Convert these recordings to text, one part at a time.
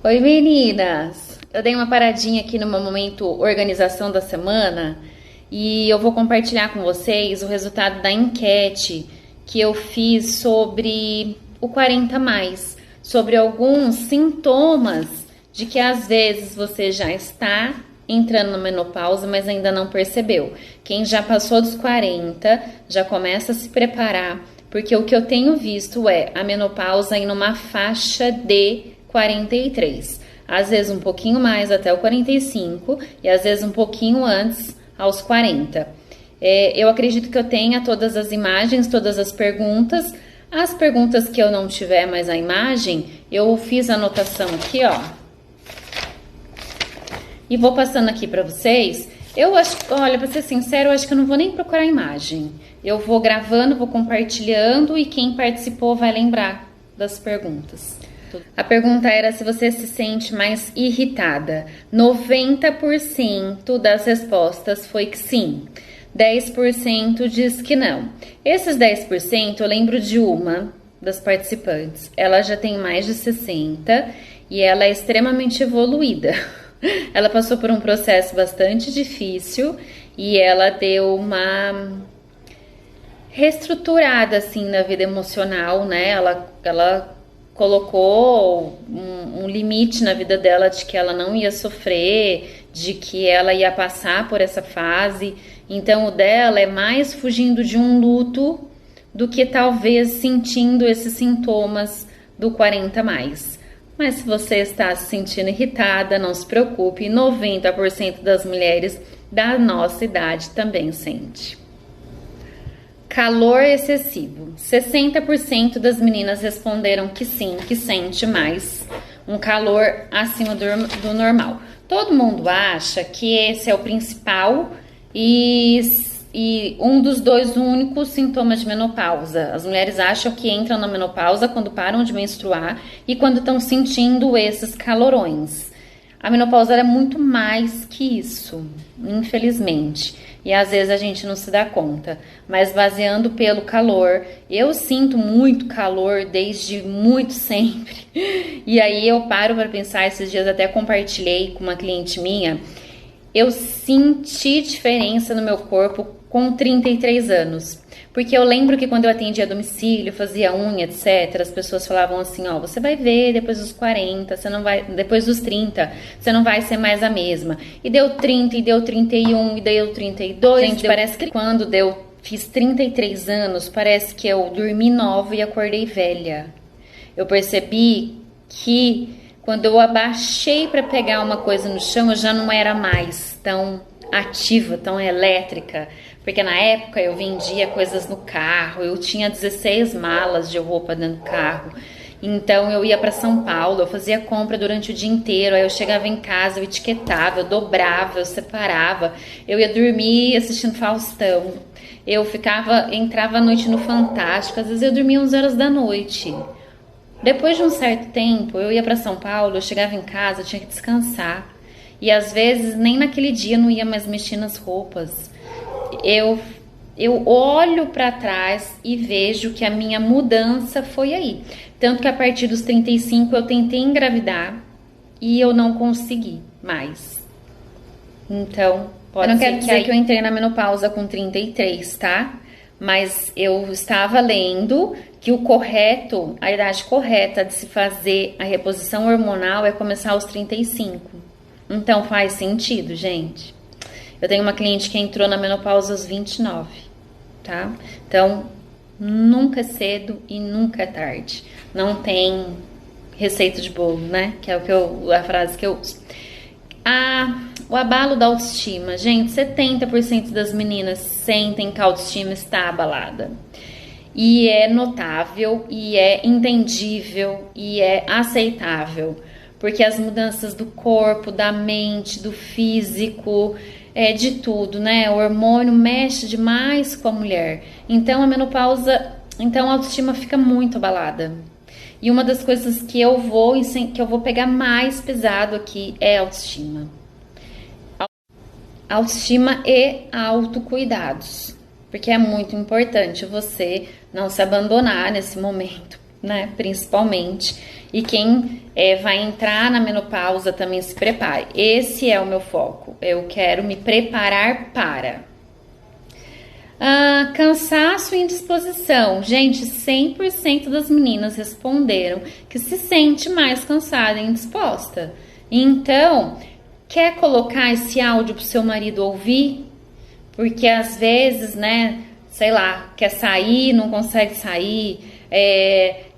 Oi meninas! Eu dei uma paradinha aqui no meu momento organização da semana e eu vou compartilhar com vocês o resultado da enquete que eu fiz sobre o 40 mais, sobre alguns sintomas de que às vezes você já está entrando na menopausa, mas ainda não percebeu. Quem já passou dos 40 já começa a se preparar, porque o que eu tenho visto é a menopausa em uma faixa de 43, às vezes um pouquinho mais até o 45 e às vezes um pouquinho antes aos 40. Eu acredito que eu tenha todas as imagens, todas as perguntas. As perguntas que eu não tiver mais a imagem, eu fiz a anotação aqui, ó. E vou passando aqui para vocês. Eu acho, olha, para ser sincero, eu acho que eu não vou nem procurar a imagem. Eu vou gravando, vou compartilhando e quem participou vai lembrar das perguntas. A pergunta era se você se sente mais irritada. 90% das respostas foi que sim. 10% diz que não. Esses 10% eu lembro de uma das participantes. Ela já tem mais de 60 e ela é extremamente evoluída. Ela passou por um processo bastante difícil e ela deu uma reestruturada assim na vida emocional, né? Ela colocou um limite na vida dela de que ela não ia sofrer, de que ela ia passar por essa fase. Então o dela é mais fugindo de um luto do que talvez sentindo esses sintomas do 40 mais. Mas se você está se sentindo irritada, não se preocupe, 90% das mulheres da nossa idade também sente. Calor excessivo. 60% das meninas responderam que sim, que sente mais um calor acima do normal. Todo mundo acha que esse é o principal e um dos dois únicos sintomas de menopausa. As mulheres acham que entram na menopausa quando param de menstruar e quando estão sentindo esses calorões. A menopausa é muito mais que isso, infelizmente. E às vezes a gente não se dá conta. Mas baseando pelo calor, eu sinto muito calor desde muito sempre. E aí eu paro para pensar, esses dias até compartilhei com uma cliente minha, eu senti diferença no meu corpo com 33 anos. Porque eu lembro que quando eu atendia a domicílio, fazia unha, etc, as pessoas falavam assim, ó, você vai ver depois dos 40, você não vai, depois dos 30, você não vai ser mais a mesma. E deu 30, e deu 31, e deu 32. Gente, parece que quando fiz 33 anos, parece que eu dormi nova e acordei velha. Eu percebi que quando eu abaixei para pegar uma coisa no chão, eu já não era mais tão ativa, tão elétrica. Porque na época eu vendia coisas no carro, eu tinha 16 malas de roupa dentro do carro. Então eu ia para São Paulo, eu fazia compra durante o dia inteiro, aí eu chegava em casa, eu etiquetava, eu dobrava, eu separava, eu ia dormir assistindo Faustão. Entrava à noite no Fantástico, às vezes eu dormia 11 horas da noite. Depois de um certo tempo, eu ia para São Paulo, eu chegava em casa, eu tinha que descansar. E às vezes nem naquele dia eu não ia mais mexer nas roupas. Eu olho para trás e vejo que a minha mudança foi aí. Tanto que a partir dos 35 eu tentei engravidar e eu não consegui mais. Então, eu não quero dizer que eu entrei na menopausa com 33, tá? Mas eu estava lendo que a idade correta de se fazer a reposição hormonal é começar aos 35. Então faz sentido, gente. Eu tenho uma cliente que entrou na menopausa aos 29, tá? Então, nunca é cedo e nunca é tarde. Não tem receita de bolo, né? Que é a frase que eu uso. O abalo da autoestima. Gente, 70% das meninas sentem que a autoestima está abalada. E é notável, e é entendível, e é aceitável. Porque as mudanças do corpo, da mente, do físico, de tudo, né? O hormônio mexe demais com a mulher. Então a menopausa, então a autoestima fica muito abalada. E uma das coisas que eu vou pegar mais pesado aqui é a autoestima. Autoestima e autocuidados. Porque é muito importante você não se abandonar nesse momento. né? Principalmente. E quem vai entrar na menopausa também se prepare. Esse é o meu foco. Eu quero me preparar para. Cansaço e indisposição. Gente, 100% das meninas responderam que se sente mais cansada e indisposta. Então, quer colocar esse áudio pro seu marido ouvir? Porque às vezes, né, sei lá, quer sair, não consegue sair,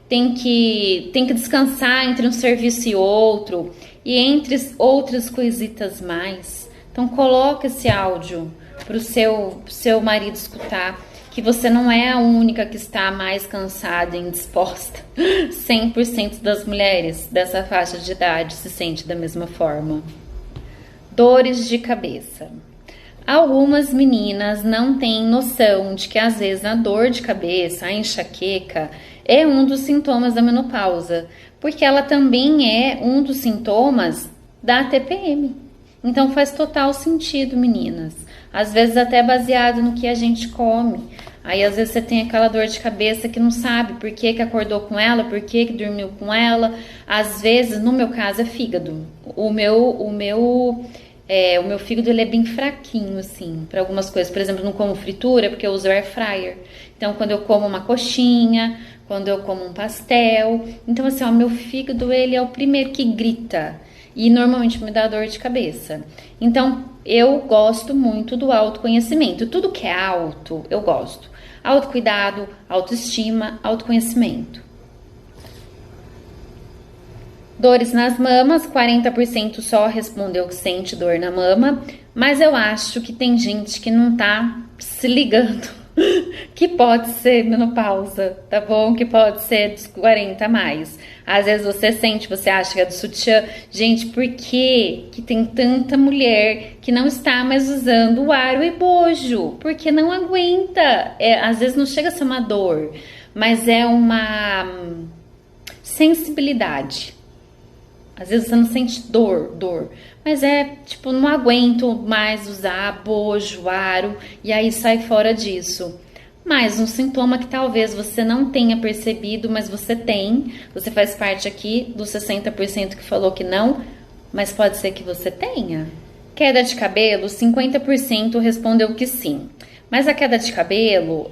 tem que descansar entre um serviço e outro, e entre outras coisitas mais. Então coloca esse áudio pro seu marido escutar, que você não é a única que está mais cansada e indisposta. 100% das mulheres dessa faixa de idade se sente da mesma forma. Dores de cabeça. Algumas meninas não têm noção de que às vezes a dor de cabeça, a enxaqueca, é um dos sintomas da menopausa, porque ela também é um dos sintomas da TPM. Então faz total sentido, meninas. Às vezes até baseado no que a gente come. Aí às vezes você tem aquela dor de cabeça que não sabe por que acordou com ela, por que dormiu com ela. Às vezes, no meu caso, é fígado. O meu fígado ele é bem fraquinho, assim, para algumas coisas. Por exemplo, não como fritura, porque eu uso air fryer. Então, quando eu como uma coxinha, quando eu como um pastel. Então, assim, o meu fígado, ele é o primeiro que grita. E normalmente me dá dor de cabeça. Então, eu gosto muito do autoconhecimento. Tudo que é auto, eu gosto. Autocuidado, autoestima, autoconhecimento. Dores nas mamas, 40% só respondeu que sente dor na mama, mas eu acho que tem gente que não tá se ligando que pode ser menopausa, tá bom? Que pode ser dos 40 a mais. Às vezes você sente, você acha que é do sutiã. Gente, por que tem tanta mulher que não está mais usando o aro e bojo? Porque não aguenta. Às vezes não chega a ser uma dor, mas é uma sensibilidade. Às vezes você não sente dor, mas tipo, não aguento mais usar bojo, aro, e aí sai fora disso. Mas um sintoma que talvez você não tenha percebido, mas você tem, você faz parte aqui dos 60% que falou que não, mas pode ser que você tenha. Queda de cabelo, 50% respondeu que sim. Mas a queda de cabelo,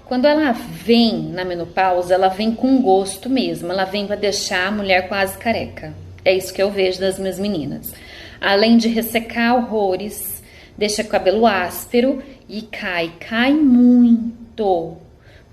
quando ela vem na menopausa, ela vem com gosto mesmo. Ela vem para deixar a mulher quase careca. É isso que eu vejo das minhas meninas. Além de ressecar horrores, deixa o cabelo áspero e cai muito.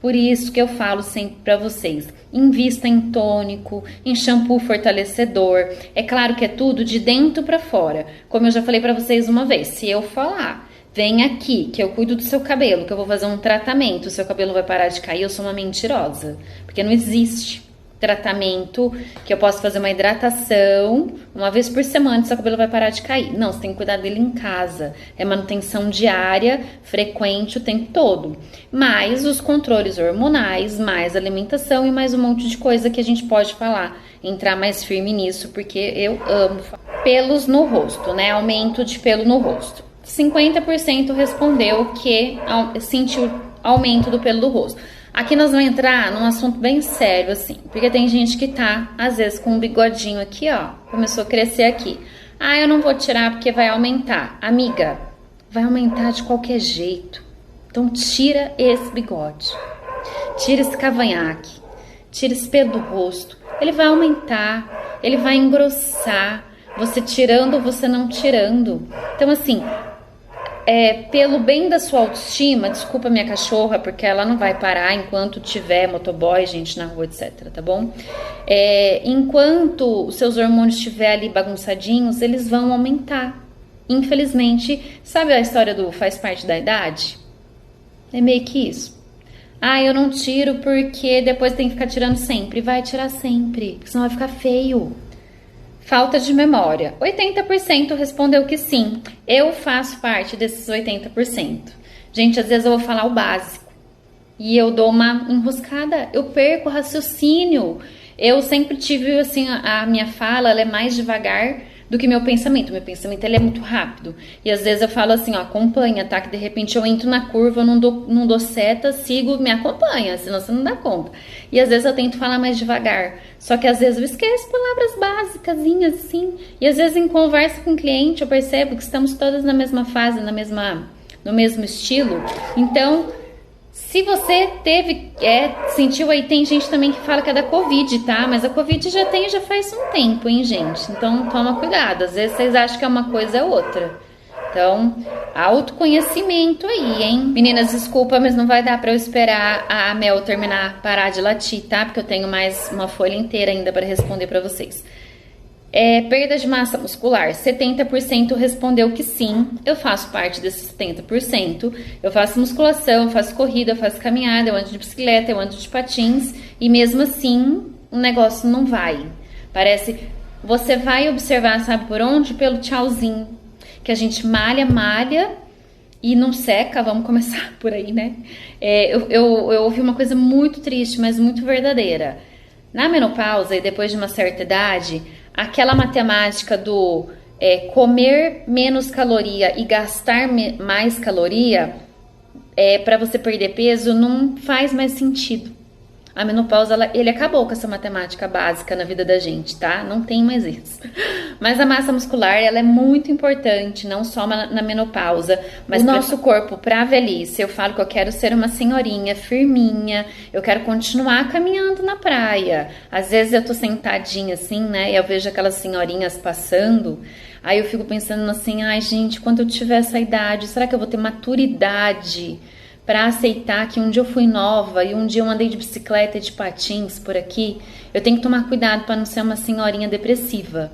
Por isso que eu falo sempre para vocês, invista em tônico, em shampoo fortalecedor. É claro que é tudo de dentro para fora. Como eu já falei para vocês uma vez, se eu falar... Vem aqui, que eu cuido do seu cabelo, que eu vou fazer um tratamento, o seu cabelo vai parar de cair, eu sou uma mentirosa. Porque não existe tratamento que eu possa fazer uma hidratação uma vez por semana, seu cabelo vai parar de cair. Não, você tem que cuidar dele em casa. É manutenção diária, frequente o tempo todo. Mais os controles hormonais, mais alimentação e mais um monte de coisa que a gente pode falar. Entrar mais firme nisso, porque eu amo. Pelos no rosto, né? Aumento de pelo no rosto. 50% respondeu que sentiu aumento do pelo do rosto. Aqui nós vamos entrar num assunto bem sério, assim, porque tem gente que tá, às vezes, com um bigodinho aqui, ó, começou a crescer aqui. Eu não vou tirar porque vai aumentar. Amiga, vai aumentar de qualquer jeito. Então tira esse bigode, tira esse cavanhaque, tira esse pelo do rosto. Ele vai aumentar, ele vai engrossar, você tirando ou você não tirando. Então, assim... pelo bem da sua autoestima, desculpa minha cachorra, porque ela não vai parar enquanto tiver motoboy, gente na rua, etc, tá bom? Enquanto os seus hormônios estiverem ali bagunçadinhos, eles vão aumentar. Infelizmente, sabe a história do faz parte da idade? É meio que isso. Eu não tiro porque depois tem que ficar tirando sempre. Vai tirar sempre, porque senão vai ficar feio. Falta de memória. 80% respondeu que sim. Eu faço parte desses 80%. Gente, às vezes eu vou falar o básico e eu dou uma enroscada, eu perco o raciocínio. Eu sempre tive, assim, a minha fala, ela é mais devagar, do que meu pensamento. Meu pensamento, ele é muito rápido. E às vezes eu falo assim, ó, acompanha, tá? Que de repente eu entro na curva, eu não dou seta, sigo, me acompanha, senão você não dá conta. E às vezes eu tento falar mais devagar. Só que às vezes eu esqueço palavras básicas, assim. E às vezes em conversa com o cliente eu percebo que estamos todas na mesma fase, no mesmo estilo. Então, se você sentiu aí, tem gente também que fala que é da Covid, tá? Mas a Covid já faz um tempo, hein, gente? Então, toma cuidado. Às vezes vocês acham que é uma coisa ou outra. Então, autoconhecimento aí, hein? Meninas, desculpa, mas não vai dar pra eu esperar a Mel parar de latir, tá? Porque eu tenho mais uma folha inteira ainda pra responder pra vocês. Perda de massa muscular, 70% respondeu que sim, eu faço parte desses 70%, eu faço musculação, eu faço corrida, eu faço caminhada, eu ando de bicicleta, eu ando de patins, e mesmo assim, o negócio não vai. Parece, você vai observar, sabe por onde? Pelo tchauzinho, que a gente malha, e não seca, vamos começar por aí, né? Eu ouvi uma coisa muito triste, mas muito verdadeira. Na menopausa e depois de uma certa idade, aquela matemática do comer menos caloria e gastar mais caloria para você perder peso não faz mais sentido. A menopausa, ele acabou com essa matemática básica na vida da gente, tá? Não tem mais isso. Mas a massa muscular, ela é muito importante, não só na menopausa, mas o nosso corpo pra velhice. Eu falo que eu quero ser uma senhorinha firminha, eu quero continuar caminhando na praia. Às vezes eu tô sentadinha assim, né, e eu vejo aquelas senhorinhas passando, aí eu fico pensando assim, ai gente, quando eu tiver essa idade, será que eu vou ter maturidade para aceitar que um dia eu fui nova e um dia eu andei de bicicleta e de patins por aqui? Eu tenho que tomar cuidado para não ser uma senhorinha depressiva,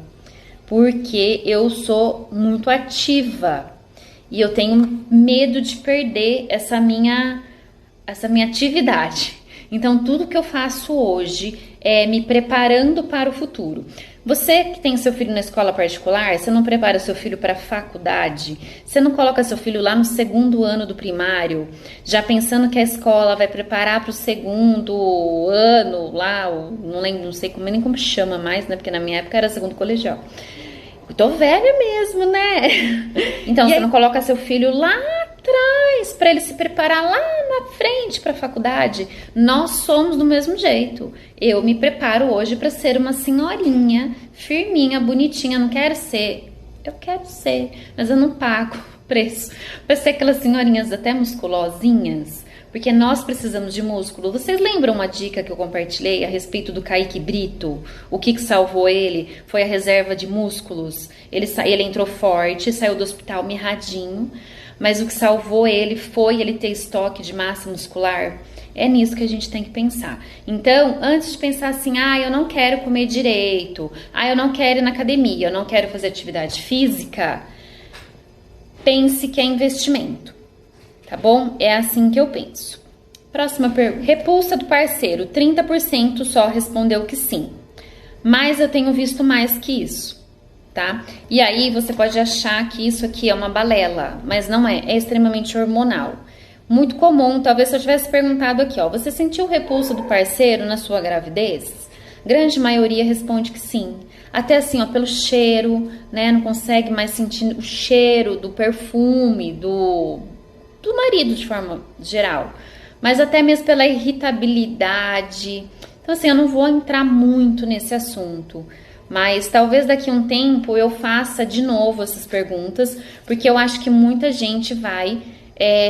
porque eu sou muito ativa e eu tenho medo de perder essa minha atividade. Então, tudo que eu faço hoje é me preparando para o futuro. Você que tem seu filho na escola particular, você não prepara seu filho para a faculdade? Você não coloca seu filho lá no segundo ano do primário, já pensando que a escola vai preparar para o segundo ano, lá, não lembro, não sei nem como chama mais, né? Porque na minha época era segundo colegial. Eu tô velha mesmo, né? Então, você não coloca seu filho lá atrás para ele se preparar lá na frente para a faculdade. Nós somos do mesmo jeito. Eu me preparo hoje para ser uma senhorinha, firminha, bonitinha. Eu quero ser, mas eu não pago preço para ser aquelas senhorinhas até musculosinhas, porque nós precisamos de músculo. Vocês lembram uma dica que eu compartilhei a respeito do Kaique Brito? O que salvou ele foi a reserva de músculos. Ele entrou forte, saiu do hospital mirradinho, mas o que salvou ele foi ele ter estoque de massa muscular. É nisso que a gente tem que pensar. Então, antes de pensar assim, eu não quero comer direito, eu não quero ir na academia, eu não quero fazer atividade física, pense que é investimento. Tá bom? É assim que eu penso. Próxima pergunta. Repulsa do parceiro. 30% só respondeu que sim. Mas eu tenho visto mais que isso, tá? E aí você pode achar que isso aqui é uma balela, mas não é. É extremamente hormonal. Muito comum, talvez se eu tivesse perguntado aqui, ó, você sentiu repulsa do parceiro na sua gravidez? Grande maioria responde que sim. Até assim, ó, pelo cheiro, né? Não consegue mais sentir o cheiro do perfume, do marido de forma geral, mas até mesmo pela irritabilidade. Então assim, eu não vou entrar muito nesse assunto, mas talvez daqui a um tempo eu faça de novo essas perguntas, porque eu acho que muita gente vai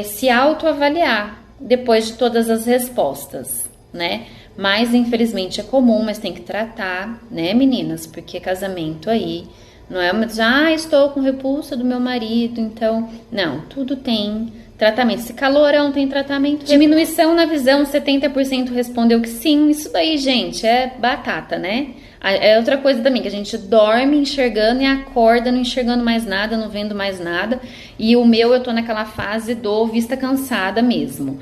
se autoavaliar depois de todas as respostas, né? Mas infelizmente é comum, mas tem que tratar, né, meninas? Porque casamento aí não é uma estou com repulsa do meu marido, então não, tudo tem tratamento. Se calorão tem tratamento. Diminuição na visão, 70% respondeu que sim. Isso daí, gente, é batata, né? É outra coisa também, que a gente dorme enxergando e acorda não enxergando mais nada, não vendo mais nada. E o meu, eu tô naquela fase do vista cansada mesmo.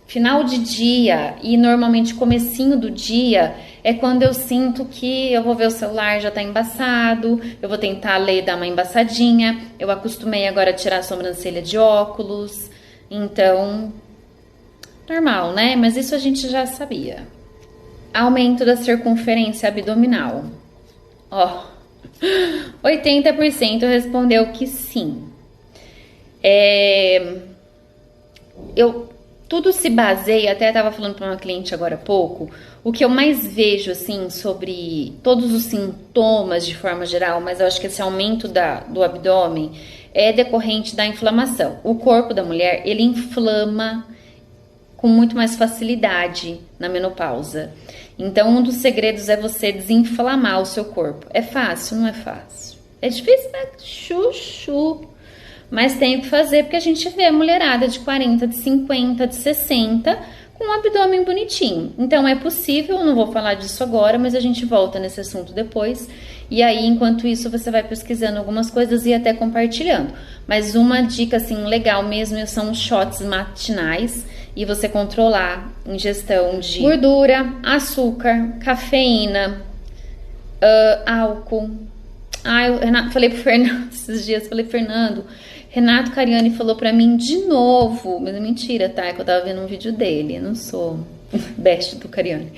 Final de dia e normalmente comecinho do dia é quando eu sinto que eu vou ver o celular, já tá embaçado, eu vou tentar ler, dar uma embaçadinha. Eu acostumei agora a tirar a sobrancelha de óculos, então, normal, né? Mas isso a gente já sabia. Aumento da circunferência abdominal. Ó, 80% respondeu que sim. Tudo se baseia, até estava falando para uma cliente agora há pouco, o que eu mais vejo, assim, sobre todos os sintomas de forma geral, mas eu acho que esse aumento do abdômen é decorrente da inflamação. O corpo da mulher, ele inflama com muito mais facilidade na menopausa. Então, um dos segredos é você desinflamar o seu corpo. É fácil? Não é fácil. É difícil, né? Chuchu. Mas tem que fazer, porque a gente vê a mulherada de 40, de 50, de 60 com um abdômen bonitinho. Então é possível, não vou falar disso agora, mas a gente volta nesse assunto depois. E aí, enquanto isso, você vai pesquisando algumas coisas e até compartilhando. Mas uma dica, assim, legal mesmo são os shots matinais e você controlar a ingestão de gordura, açúcar, cafeína, álcool. Falei pro Fernando esses dias, Fernando, Renato Cariani falou pra mim de novo, mas é mentira, tá? É que eu tava vendo um vídeo dele, eu não sou best do Cariani.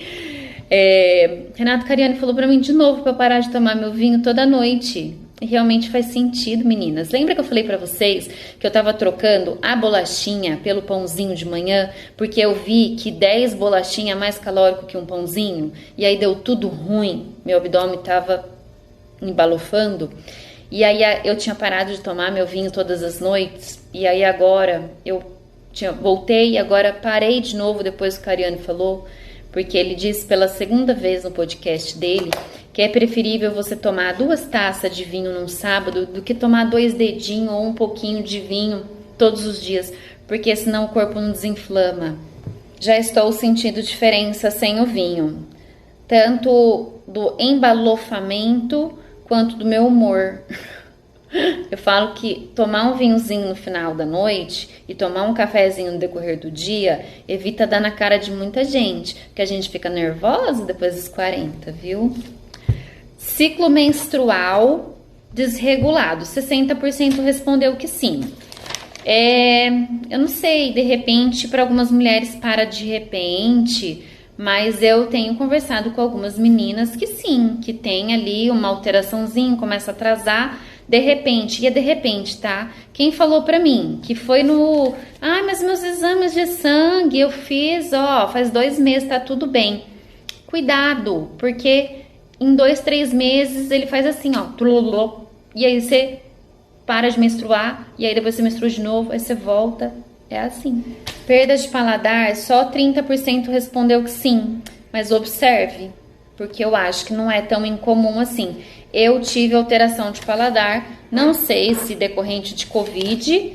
Renato Cariani falou pra mim de novo pra eu parar de tomar meu vinho toda noite. E realmente faz sentido, meninas. Lembra que eu falei pra vocês que eu tava trocando a bolachinha pelo pãozinho de manhã? Porque eu vi que 10 bolachinhas é mais calórico que um pãozinho. E aí deu tudo ruim. Meu abdômen tava embalofando. E aí eu tinha parado de tomar meu vinho todas as noites. E aí agora voltei e agora parei de novo depois que o Cariani falou. Porque ele disse pela segunda vez no podcast dele que é preferível você tomar 2 taças de vinho num sábado do que tomar 2 dedinhos ou um pouquinho de vinho todos os dias, porque senão o corpo não desinflama. Já estou sentindo diferença sem o vinho, tanto do embalofamento quanto do meu humor. Eu falo que tomar um vinhozinho no final da noite e tomar um cafezinho no decorrer do dia evita dar na cara de muita gente, porque a gente fica nervosa depois dos 40, viu? Ciclo menstrual desregulado, 60% respondeu que sim. Eu não sei, de repente, para algumas mulheres para de repente, mas eu tenho conversado com algumas meninas que sim, que tem ali uma alteraçãozinha, começa a atrasar, de repente, e é de repente, tá? Quem falou pra mim que foi mas meus exames de sangue eu fiz, faz 2 meses, tá tudo bem. Cuidado, porque em 2, 3 meses ele faz assim, e aí você para de menstruar, e aí depois você menstrua de novo, aí você volta, é assim. Perda de paladar, só 30% respondeu que sim, mas observe, porque eu acho que não é tão incomum assim. Eu tive alteração de paladar, não sei se decorrente de Covid,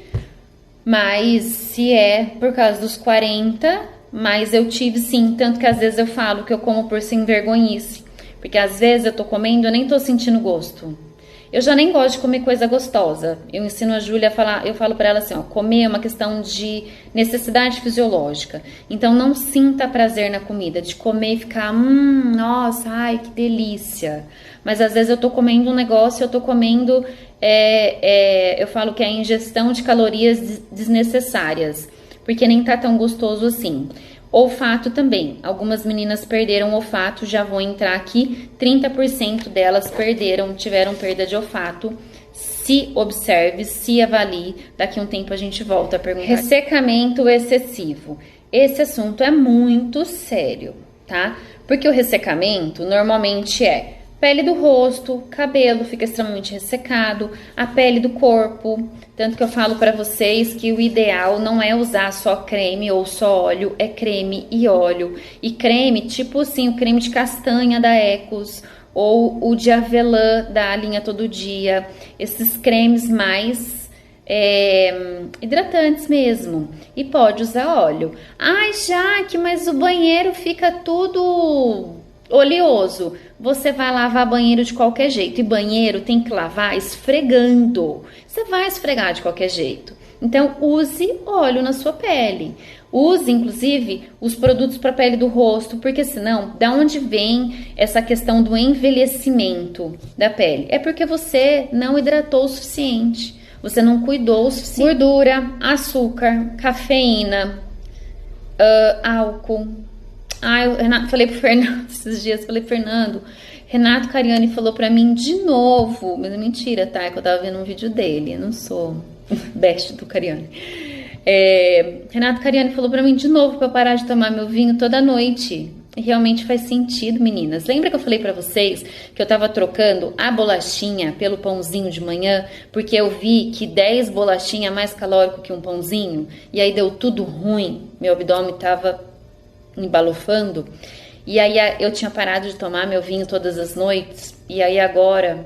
mas se é por causa dos 40, mas eu tive sim, tanto que às vezes eu falo que eu como por sem vergonhice, porque às vezes eu tô comendo e eu nem tô sentindo gosto. Eu já nem gosto de comer coisa gostosa. Eu ensino a Júlia a falar, eu falo pra ela assim, comer é uma questão de necessidade fisiológica. Então não sinta prazer na comida, de comer e ficar, nossa, ai, que delícia. Mas às vezes eu tô comendo um negócio, eu tô comendo, eu falo que é a ingestão de calorias desnecessárias, porque nem tá tão gostoso assim. Olfato também. Algumas meninas perderam o olfato, já vou entrar aqui. 30% delas tiveram perda de olfato. Se observe, se avalie. Daqui a um tempo a gente volta a perguntar. Ressecamento excessivo. Esse assunto é muito sério, tá? Porque o ressecamento normalmente é pele do rosto, cabelo fica extremamente ressecado, a pele do corpo. Tanto que eu falo pra vocês que o ideal não é usar só creme ou só óleo, é creme e óleo. E creme, tipo assim, o creme de castanha da Ecos ou o de avelã da linha Todo Dia. Esses cremes mais hidratantes mesmo. E pode usar óleo. Ai, Jaque, mas o banheiro fica tudo oleoso. Você vai lavar banheiro de qualquer jeito. E banheiro tem que lavar esfregando. Você vai esfregar de qualquer jeito. Então, use óleo na sua pele. Use, inclusive, os produtos para a pele do rosto. Porque senão, da onde vem essa questão do envelhecimento da pele? É porque você não hidratou o suficiente. Você não cuidou o suficiente. Gordura, açúcar, cafeína, álcool. O Renato, falei pro Fernando esses dias, falei, Fernando, Renato Cariani falou pra mim de novo, mas é mentira, tá? É que eu tava vendo um vídeo dele, eu não sou best do Cariani. Renato Cariani falou pra mim de novo pra eu parar de tomar meu vinho toda noite. E realmente faz sentido, meninas. Lembra que eu falei pra vocês que eu tava trocando a bolachinha pelo pãozinho de manhã? Porque eu vi que 10 bolachinhas é mais calórico que um pãozinho. E aí deu tudo ruim. Meu abdômen tava embalofando. E aí eu tinha parado de tomar meu vinho todas as noites. E aí agora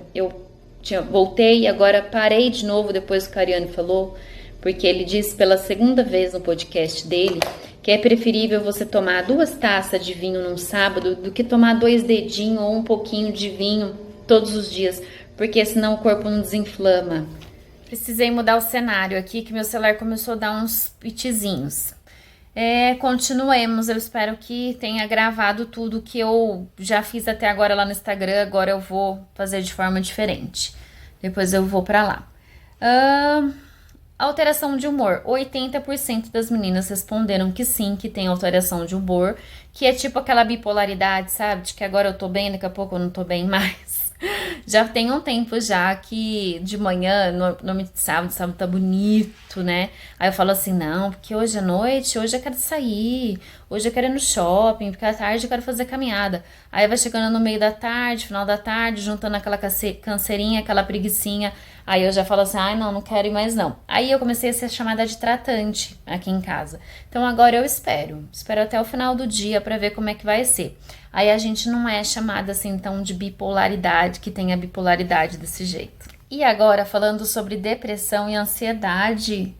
voltei e agora parei de novo depois que o Cariani falou. Porque ele disse pela segunda vez no podcast dele que é preferível você tomar 2 taças de vinho num sábado do que tomar 2 dedinhos ou um pouquinho de vinho todos os dias, porque senão o corpo não desinflama. Precisei mudar o cenário aqui, que meu celular começou a dar uns pitizinhos. Continuemos, eu espero que tenha gravado tudo que eu já fiz até agora lá no Instagram, agora eu vou fazer de forma diferente. Depois eu vou pra lá. Alteração de humor. 80% das meninas responderam que sim, que tem alteração de humor, que é tipo aquela bipolaridade, sabe? De que agora eu tô bem, daqui a pouco eu não tô bem mais. Já tem um tempo já que de manhã, no sábado tá bonito, né? Aí eu falo assim, não, porque hoje à noite, hoje eu quero sair, hoje eu quero ir no shopping, porque à tarde eu quero fazer caminhada. Aí vai chegando no meio da tarde, final da tarde, juntando aquela canseirinha, aquela preguicinha. Aí eu já falo assim, não quero ir mais não. Aí eu comecei a ser chamada de tratante aqui em casa. Então agora eu espero até o final do dia pra ver como é que vai ser. Aí a gente não é chamada assim então de bipolaridade, que tem a bipolaridade desse jeito. E agora falando sobre depressão e ansiedade,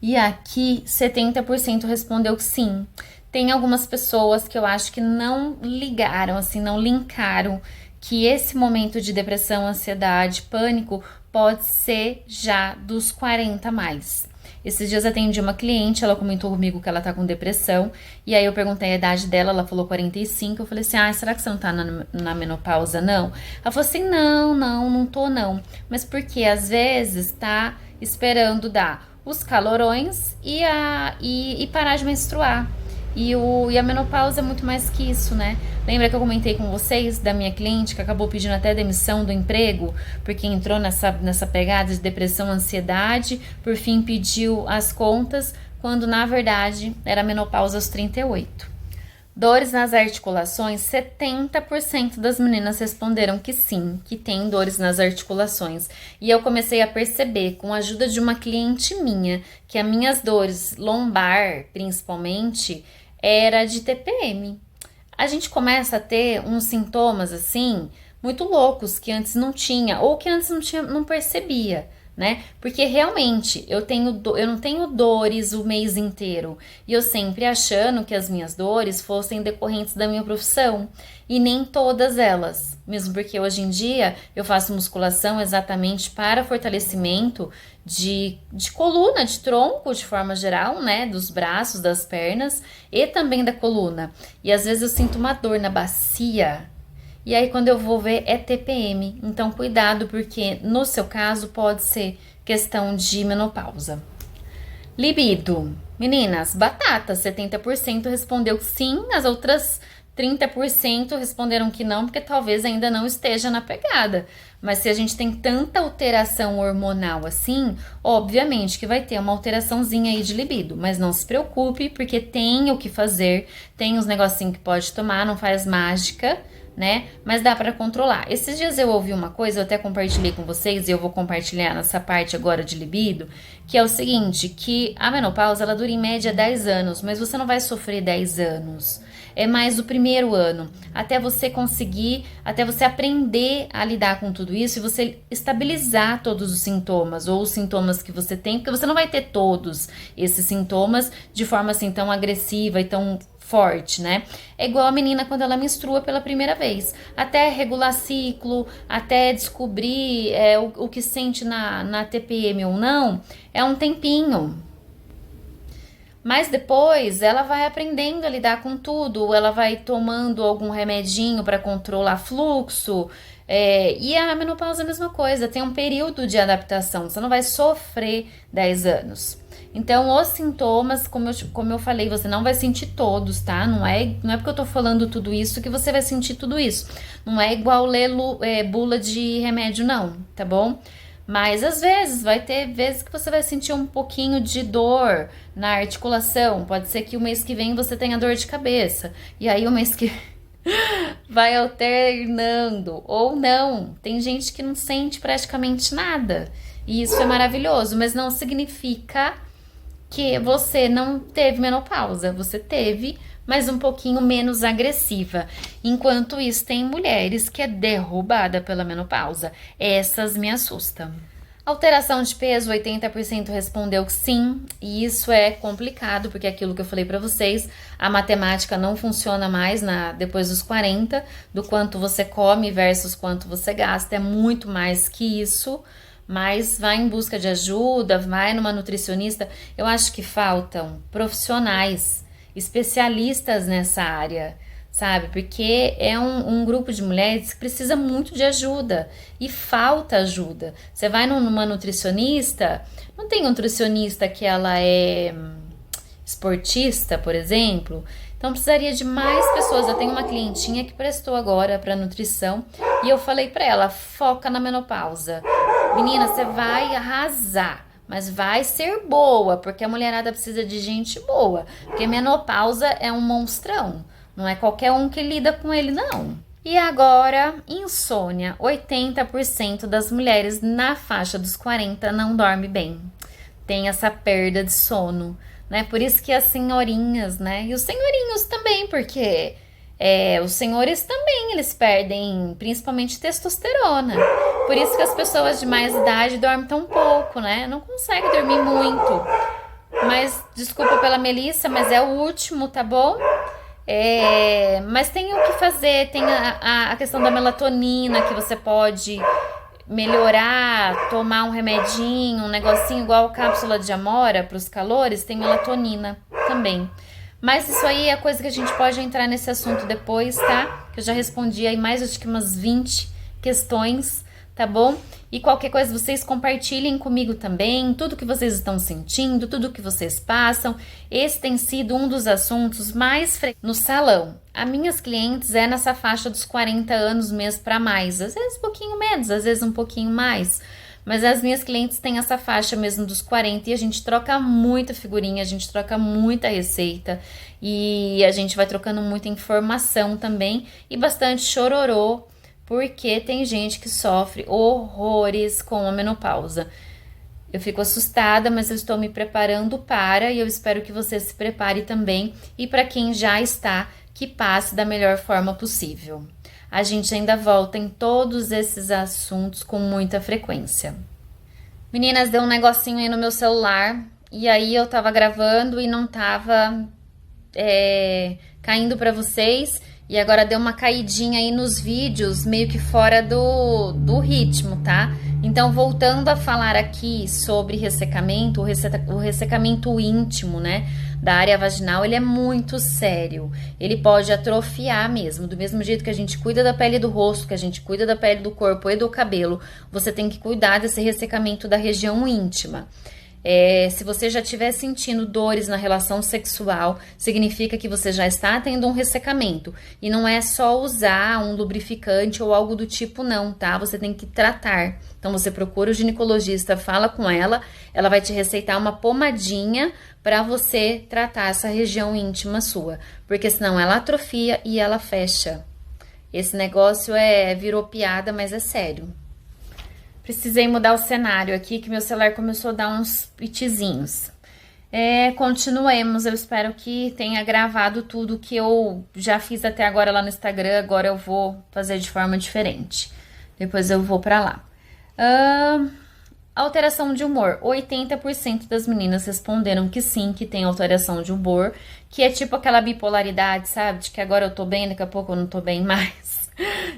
e aqui 70% respondeu que sim. Tem algumas pessoas que eu acho que não ligaram, assim, não linkaram que esse momento de depressão, ansiedade, pânico pode ser já dos 40 mais. Esses dias atendi uma cliente, ela comentou comigo que ela tá com depressão, e aí eu perguntei a idade dela, ela falou 45, eu falei assim, será que você não tá na menopausa, não? Ela falou assim, não tô não, mas porque às vezes tá esperando dar os calorões e parar de menstruar. E a menopausa é muito mais que isso, né? Lembra que eu comentei com vocês da minha cliente que acabou pedindo até demissão do emprego porque entrou nessa pegada de depressão, ansiedade, por fim pediu as contas, quando na verdade era menopausa aos 38. Dores nas articulações, 70% das meninas responderam que sim, que tem dores nas articulações. E eu comecei a perceber, com a ajuda de uma cliente minha, que as minhas dores lombar, principalmente, era de TPM. A gente começa a ter uns sintomas assim, muito loucos, que antes não tinha, ou que antes não percebia. Né? Porque realmente eu não tenho dores o mês inteiro e eu sempre achando que as minhas dores fossem decorrentes da minha profissão e nem todas elas, mesmo porque hoje em dia eu faço musculação exatamente para fortalecimento de coluna, de tronco de forma geral, né? Dos braços, das pernas e também da coluna. E às vezes eu sinto uma dor na bacia. E aí quando eu vou ver é TPM, então cuidado porque no seu caso pode ser questão de menopausa. Libido, meninas, batata, 70% respondeu que sim, as outras 30% responderam que não, porque talvez ainda não esteja na pegada. Mas se a gente tem tanta alteração hormonal assim, obviamente que vai ter uma alteraçãozinha aí de libido. Mas não se preocupe, porque tem o que fazer, tem uns negocinhos que pode tomar, não faz mágica, né? Mas dá pra controlar. Esses dias eu ouvi uma coisa, eu até compartilhei com vocês e eu vou compartilhar nessa parte agora de libido, que é o seguinte, que a menopausa ela dura em média 10 anos, mas você não vai sofrer 10 anos. É mais o primeiro ano, até você conseguir, até você aprender a lidar com tudo isso e você estabilizar todos os sintomas ou os sintomas que você tem, porque você não vai ter todos esses sintomas de forma assim tão agressiva e tão forte, né? É igual a menina quando ela menstrua pela primeira vez. Até regular ciclo, até descobrir o que sente na TPM ou não, é um tempinho. Mas depois ela vai aprendendo a lidar com tudo, ela vai tomando algum remedinho para controlar fluxo. E a menopausa é a mesma coisa, tem um período de adaptação, você não vai sofrer 10 anos. Então, os sintomas, como eu falei, você não vai sentir todos, tá? Não é porque eu tô falando tudo isso que você vai sentir tudo isso. Não é igual ler bula de remédio, não, tá bom? Mas às vezes, vai ter vezes que você vai sentir um pouquinho de dor na articulação. Pode ser que o mês que vem você tenha dor de cabeça. E aí o mês que vai alternando. Ou não. Tem gente que não sente praticamente nada. E isso é maravilhoso, mas não significa que você não teve menopausa. Você teve, mas um pouquinho menos agressiva. Enquanto isso, tem mulheres que é derrubada pela menopausa. Essas me assustam. Alteração de peso, 80% respondeu que sim, e isso é complicado, porque é aquilo que eu falei pra vocês, a matemática não funciona mais depois dos 40, do quanto você come versus quanto você gasta, é muito mais que isso, mas vai em busca de ajuda, vai numa nutricionista. Eu acho que faltam profissionais, especialistas nessa área, sabe? Porque é um grupo de mulheres que precisa muito de ajuda e falta ajuda. Você vai numa nutricionista, não tem um nutricionista que ela é esportista, por exemplo, então precisaria de mais pessoas. Eu tenho uma clientinha que prestou agora para nutrição e eu falei para ela, foca na menopausa. Menina, você vai arrasar. Mas vai ser boa, porque a mulherada precisa de gente boa. Porque menopausa é um monstrão. Não é qualquer um que lida com ele, não. E agora, insônia. 80% das mulheres na faixa dos 40 não dorme bem. Tem essa perda de sono, né? Por isso que as senhorinhas, né? E os senhorinhos também, porque os senhores também, eles perdem principalmente testosterona. Por isso que as pessoas de mais idade dormem tão pouco, né? Não conseguem dormir muito. Mas, desculpa pela Melissa, mas é o último, tá bom? Mas tem o que fazer, tem a questão da melatonina, que você pode melhorar, tomar um remedinho, um negocinho igual cápsula de amora para os calores, tem melatonina também. Mas isso aí é coisa que a gente pode entrar nesse assunto depois, tá? Que eu já respondi aí mais, acho que umas 20 questões, tá bom? E qualquer coisa vocês compartilhem comigo também, tudo que vocês estão sentindo, tudo que vocês passam. Esse tem sido um dos assuntos mais frequentes no salão. As minhas clientes nessa faixa dos 40 anos mesmo para mais, às vezes um pouquinho menos, às vezes um pouquinho mais. Mas as minhas clientes têm essa faixa mesmo dos 40 e a gente troca muita figurinha, a gente troca muita receita e a gente vai trocando muita informação também e bastante chororô, porque tem gente que sofre horrores com a menopausa. Eu fico assustada, mas eu estou me preparando para, e eu espero que você se prepare também. E para quem já está, que passe da melhor forma possível. A gente ainda volta em todos esses assuntos com muita frequência. Meninas, deu um negocinho aí no meu celular, e aí eu tava gravando e não tava caindo para vocês. E agora deu uma caidinha aí nos vídeos, meio que fora do ritmo, tá? Então, voltando a falar aqui sobre ressecamento, o ressecamento íntimo, né, da área vaginal, ele é muito sério. Ele pode atrofiar mesmo, do mesmo jeito que a gente cuida da pele do rosto, que a gente cuida da pele do corpo e do cabelo, você tem que cuidar desse ressecamento da região íntima. Se você já estiver sentindo dores na relação sexual, significa que você já está tendo um ressecamento. E não é só usar um lubrificante ou algo do tipo não, tá? Você tem que tratar. Então você procura o ginecologista, fala com ela, ela vai te receitar uma pomadinha para você tratar essa região íntima sua. Porque senão ela atrofia e ela fecha. Esse negócio virou piada, mas é sério. Precisei mudar o cenário aqui, que meu celular começou a dar uns pitizinhos. Continuemos, eu espero que tenha gravado tudo que eu já fiz até agora lá no Instagram. Agora eu vou fazer de forma diferente. Depois eu vou pra lá. Alteração de humor. 80% das meninas responderam que sim, que tem alteração de humor. Que é tipo aquela bipolaridade, sabe? De que agora eu tô bem, daqui a pouco eu não tô bem mais.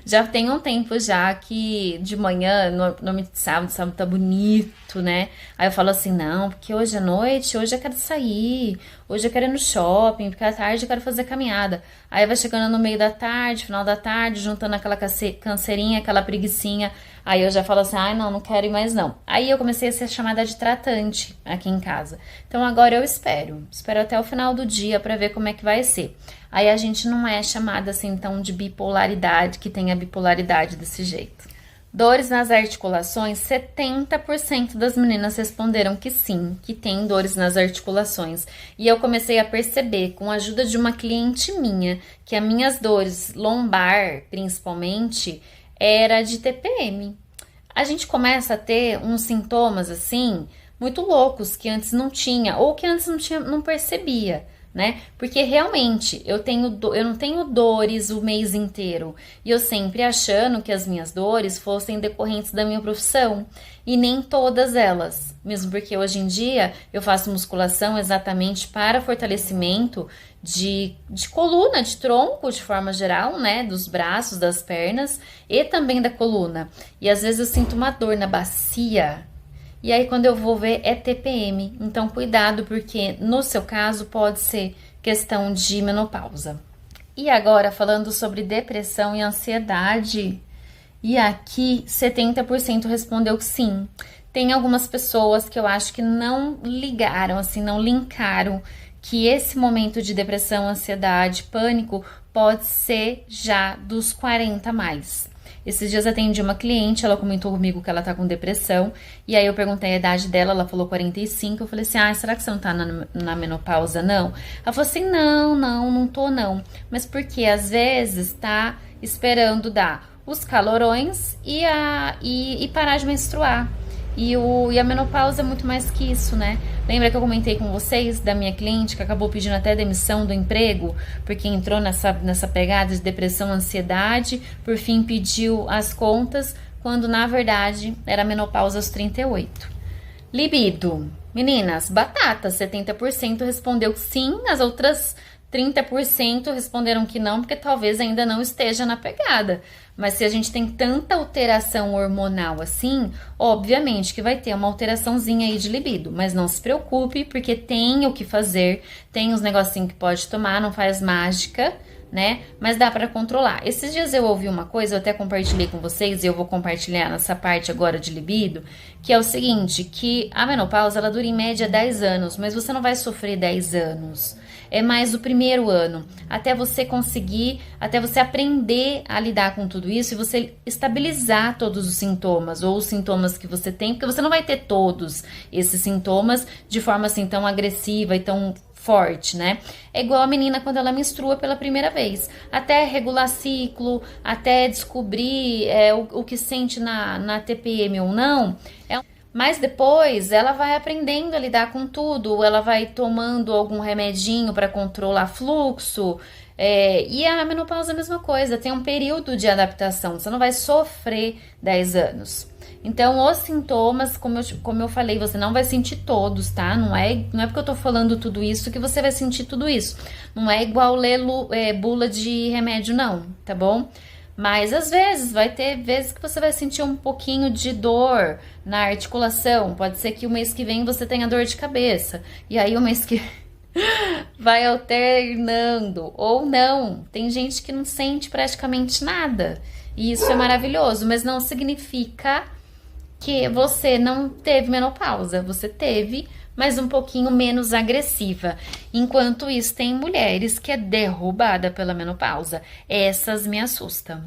Já tem um tempo já que de manhã, no sábado tá bonito, chato, né? Aí eu falo assim, não, porque hoje à noite, hoje eu quero sair, hoje eu quero ir no shopping, porque à tarde eu quero fazer caminhada. Aí vai chegando no meio da tarde, final da tarde, juntando aquela canseirinha, aquela preguicinha. Aí eu já falo assim, ai não, não quero ir mais não. Aí eu comecei a ser chamada de tratante aqui em casa. Então agora eu espero até o final do dia pra ver como é que vai ser. Aí a gente não é chamada assim então de bipolaridade, que tem a bipolaridade desse jeito. Dores nas articulações, 70% das meninas responderam que sim, que tem dores nas articulações. E eu comecei a perceber, com a ajuda de uma cliente minha, que as minhas dores lombar, principalmente, era de TPM. A gente começa a ter uns sintomas assim, muito loucos, que antes não tinha, ou que antes não percebia, né? Porque realmente eu não tenho dores o mês inteiro. E eu sempre achando que as minhas dores fossem decorrentes da minha profissão. E nem todas elas. Mesmo porque hoje em dia eu faço musculação exatamente para fortalecimento de coluna, de tronco, de forma geral, né? Dos braços, das pernas e também da coluna. E às vezes eu sinto uma dor na bacia. E aí, quando eu vou ver, é TPM. Então, cuidado, porque no seu caso pode ser questão de menopausa. E agora, falando sobre depressão e ansiedade. E aqui, 70% respondeu que sim. Tem algumas pessoas que eu acho que não ligaram, assim, não linkaram que esse momento de depressão, ansiedade, pânico pode ser já dos 40 a mais. Esses dias atendi uma cliente, ela comentou comigo que ela tá com depressão, e aí eu perguntei a idade dela, ela falou 45, eu falei assim, será que você não tá na menopausa, não? Ela falou assim, não tô não, mas porque às vezes tá esperando dar os calorões e parar de menstruar. E a menopausa é muito mais que isso, né? Lembra que eu comentei com vocês da minha cliente que acabou pedindo até demissão do emprego porque entrou nessa pegada de depressão, ansiedade, por fim pediu as contas, quando na verdade era menopausa aos 38. Libido. Meninas, batata, 70% respondeu que sim, as outras 30% responderam que não, porque talvez ainda não esteja na pegada. Mas se a gente tem tanta alteração hormonal assim, obviamente que vai ter uma alteraçãozinha aí de libido. Mas não se preocupe, porque tem o que fazer, tem uns negocinhos que pode tomar, não faz mágica, né? Mas dá pra controlar. Esses dias eu ouvi uma coisa, eu até compartilhei com vocês, e eu vou compartilhar nessa parte agora de libido, que é o seguinte, que a menopausa, ela dura em média 10 anos, mas você não vai sofrer 10 anos. É mais o primeiro ano, até você conseguir, até você aprender a lidar com tudo isso e você estabilizar todos os sintomas ou os sintomas que você tem, porque você não vai ter todos esses sintomas de forma assim tão agressiva e tão forte, né? É igual a menina quando ela menstrua pela primeira vez, até regular ciclo, até descobrir o que sente na TPM ou não, mas depois ela vai aprendendo a lidar com tudo, ela vai tomando algum remedinho para controlar fluxo, e a menopausa é a mesma coisa, tem um período de adaptação, você não vai sofrer 10 anos. Então, os sintomas, como eu falei, você não vai sentir todos, tá? Não é porque eu tô falando tudo isso que você vai sentir tudo isso. Não é igual ler bula de remédio, não, tá bom? Mas às vezes, vai ter vezes que você vai sentir um pouquinho de dor na articulação. Pode ser que o mês que vem você tenha dor de cabeça. E aí o mês que vai alternando. Ou não. Tem gente que não sente praticamente nada. E isso é maravilhoso. Mas não significa que você não teve menopausa. Você teve, mas um pouquinho menos agressiva. Enquanto isso, tem mulheres que é derrubada pela menopausa. Essas me assustam.